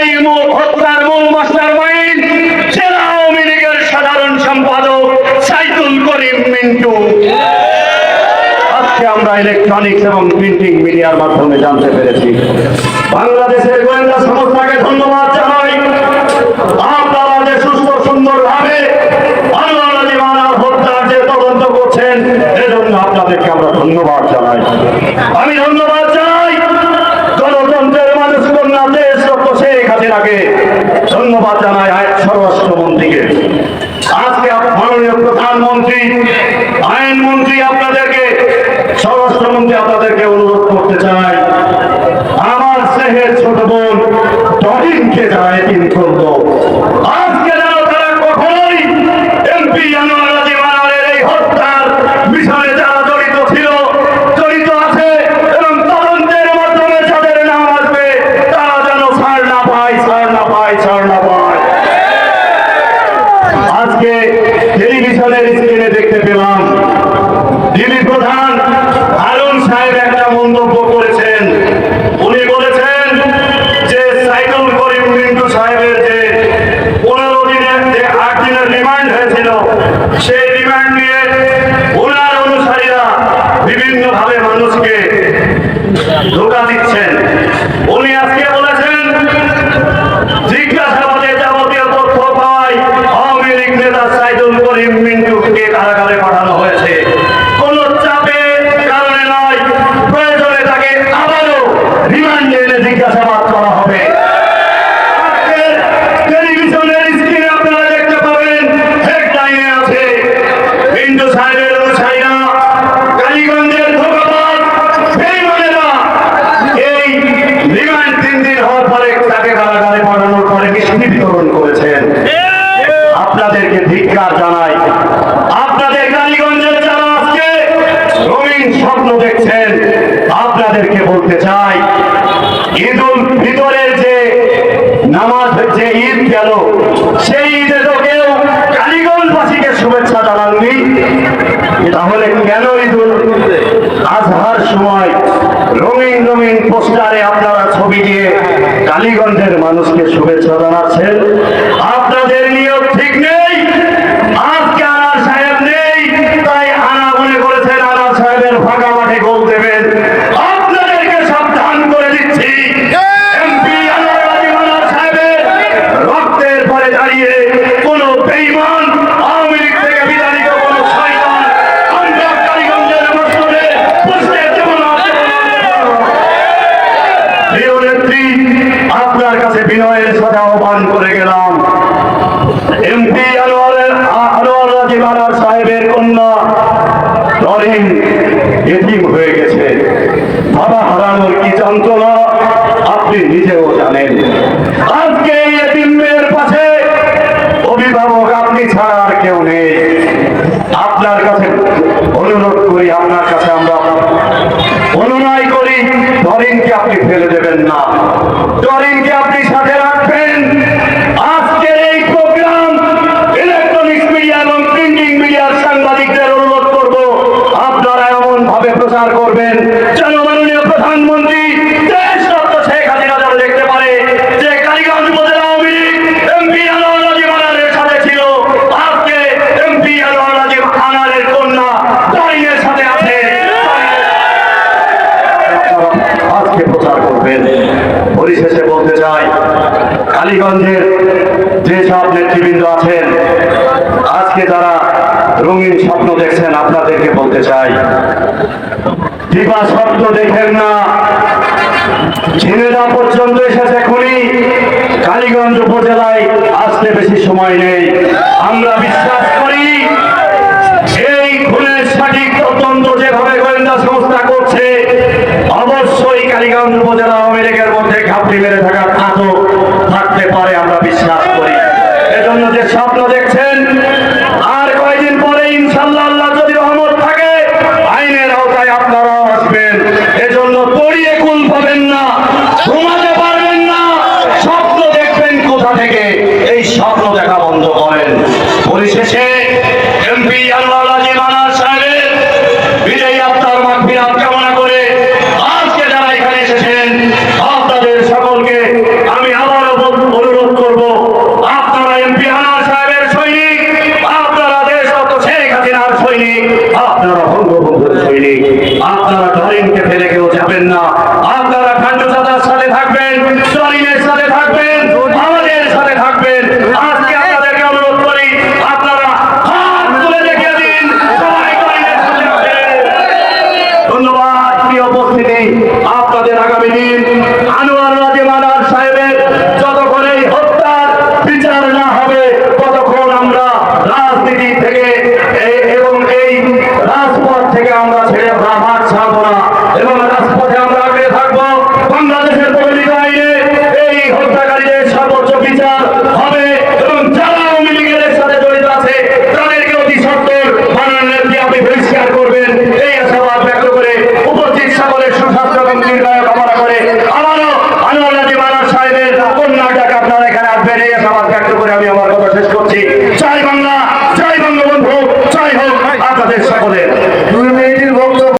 এই হত্যার মূল মাস্টারমাইন্ড জেলা আওয়ামী লীগের সাধারণ সম্পাদক সাইদুল করিম মিন্টু। আজকে আমরা ইলেকট্রনিক্স এবং প্রিন্টিং মিডিয়ার মাধ্যমে জানতে পেরেছি। বাংলাদেশের গোয়েন্দা সংস্থাকে ধন্যবাদ জানাই, আপনারা যে সুস্থ সুন্দরভাবে আনোয়ার আলী মানার হত্যার যে তদন্ত করছেন, এজন্য আপনাদেরকে আমরা ধন্যবাদ জানাই। আমি ধন্যবাদ জানাই গণতন্ত্রের মানুষ কন্যা দেশরত্ন শেখ হাসিনাকে, ধন্যবাদ জানাই স্বরাষ্ট্রমন্ত্রীকে। আজকে মাননীয় প্রধানমন্ত্রী, আইনমন্ত্রী আপনাদেরকে, স্বরাষ্ট্রমন্ত্রী আপনাদেরকে অনুরোধ করতে চাই, আমার স্নেহের ছোট বোন টরিনকে যারা এতিম করলো, আজকে যেন তারা কখনোই এমপি আনোয়ার আলী মানারের এই হত্যার বিষয়ে যারা জড়িত ছিল, জড়িত আছে এবং তদন্তের মাধ্যমে যাদের নাম আসবে, তারা যেন ছাড় না পায়, ছাড় না পায়, ছাড় না পায়। আজকে টেলিভিশনের স্ক্রিনে দেখতে পেলাম ডিবি প্রধান হারুন সাহেব একটা মন্তব্য করেছেন। উনি বলেছেন যে সাইদুল করিম মিন্টু সাহেবের যে 15 দিনের যে 8 দিনের রিমান্ড হয়েছিল, সেই রিমান্ড নিয়ে ওনার অনুসারীরা বিভিন্ন ভাবে মানুষকে ধোঁকা দিচ্ছেন। উনি আজকে বলেছেন জিজ্ঞাসাবাদে যাবতীয় তথ্য পাওয়ায় আওয়ামী লীগ নেতা সাইদুল করিম মিন্টুকে কারাগারে পাঠানো হয়েছে। কোন চাপের কারণে নয়, প্রয়োজনে তাকে আবারও রিমান্ডে এনে জিজ্ঞাসাবাদ করা হবে। টেলিভিশনের স্ক্রিনে আপনারা দেখতে পাবেন, হেডলাইনে আছে মিন্টু সাহেবের অনুসারীরা, কালীগঞ্জের ধোঁকাবাজ বেঈমানেরা এই রিমান্ড 3 দিন হওয়ার পরে তাকে কারাগারে পাঠানোর পরে মিষ্টি বিতরণ করেছেন। আপনাদেরকে ধিক্কার জানাই। আপনাদের কালীগঞ্জের যারা আজকে রঙিন স্বপ্ন দেখছেন, আপনাদেরকে বলতে চাই, ঈদুল ফিতরের যে নামাজ হচ্ছে, ঈদ গেল, সেই ঈদে তো কেউ কালীগঞ্জবাসীকে শুভেচ্ছা জানাননি, তাহলে কেন ঈদুল আজহার সময় রঙিন রঙিন পোস্টারে আপনারা ছবি দিয়ে কালীগঞ্জের মানুষকে শুভেচ্ছা জানাচ্ছেন? আপনাদের নিয়ত ঠিক নেই। আজকে আনার সাহেব নেই, তাই আনা মনে করেছেন আনার সাহেবের ফাঁকা মাঠে গোল দেবেন। আপনাদেরকে সাবধান করে দিচ্ছি, এমপি আনোয়ার আলী মানার সাহেবের রক্তের পরে দাঁড়িয়ে কোন বেঈমান আওয়ামী লীগ থেকে বিতাড়িত কোন শয়তান আমরা কালীগঞ্জের মসজিদে বসতে দেব না। প্রিয় নেত্রী, আপনার কাছে বিনয়ের সাথে আহ্বান করে গেলাম, এমপি আনোয়ার আলী মানার সাহেবের কন্যা টরিন এতিম হয়ে গেছে। বাবা হারানোর কি যন্ত্রণা আপনি নিজেও জানেন। আজকে এই এতিম মেয়ের পাশে অভিভাবক আপনি ছাড়া আর কেউ নেই। আপনার কাছে অনুরোধ করি, আপনার কাছে আমরা অনুনয় করি, টরিনকে আপনি ফেলে দেবেন না, টরিনকে আপনি সাথে রাখবেন। আজকের এই প্রোগ্রাম ইলেকট্রনিক্স মিডিয়া এবং প্রিন্টিং মিডিয়ার সাংবাদিকদের অনুরোধ করব, আপনারা এমন ভাবে প্রচার করবেন যেন মাননীয় প্রধানমন্ত্রী দেশরত্ন শেখ হাসিনা যেন দেখতে পারে যে কালীগঞ্জ উপজেলা আওয়ামী লীগ এমপি আনোয়ার আলী মানারের সাথে ছিল, আজকে এমপি আনোয়ার আলী মানারের কন্যা টরিনের সাথে আছে। আজকে প্রচার করবেন। পরিশেষে বলতে চাই, কালীগঞ্জের যেসব নেতৃবৃন্দ আছেন, আজকে যারা রঙিন স্বপ্ন দেখছেন, আপনাদেরকে বলতে চাই, দিবা স্বপ্ন দেখেন না। ঝিনেদা পর্যন্ত এসেছে খুনি, কালীগঞ্জ উপজেলায় আসতে বেশি সময় নেই। আমরা বিশ্বাস করি এই খুনের সঠিক তদন্ত যেভাবে গোয়েন্দা সংস্থা করছে, অবশ্যই কালীগঞ্জ উপজেলা আওয়ামী লীগের মধ্যে ঘাপটি মেরে থাকা খাতও থাকতে পারে, আমরা বিশ্বাস করি। এজন্য যে স্বপ্ন দেখছেন, আর কয়েকদিন পরে ইনশাআল্লাহ আল্লাহ যদি রহমত থাকে, আইনের আওতায় আপনারাও আসবেন। এজন্য পড়িয়ে কুল পাবেন না, ঘুমাতে পারবেন না, স্বপ্ন দেখবেন কোথা থেকে, এই স্বপ্ন দেখা বন্ধ করেন। আবার ব্যক্ত করে আমি আমার কথা শেষ করছি। জয় বাংলা, জয় বঙ্গবন্ধু, জয় হোক আপনাদের সকলে।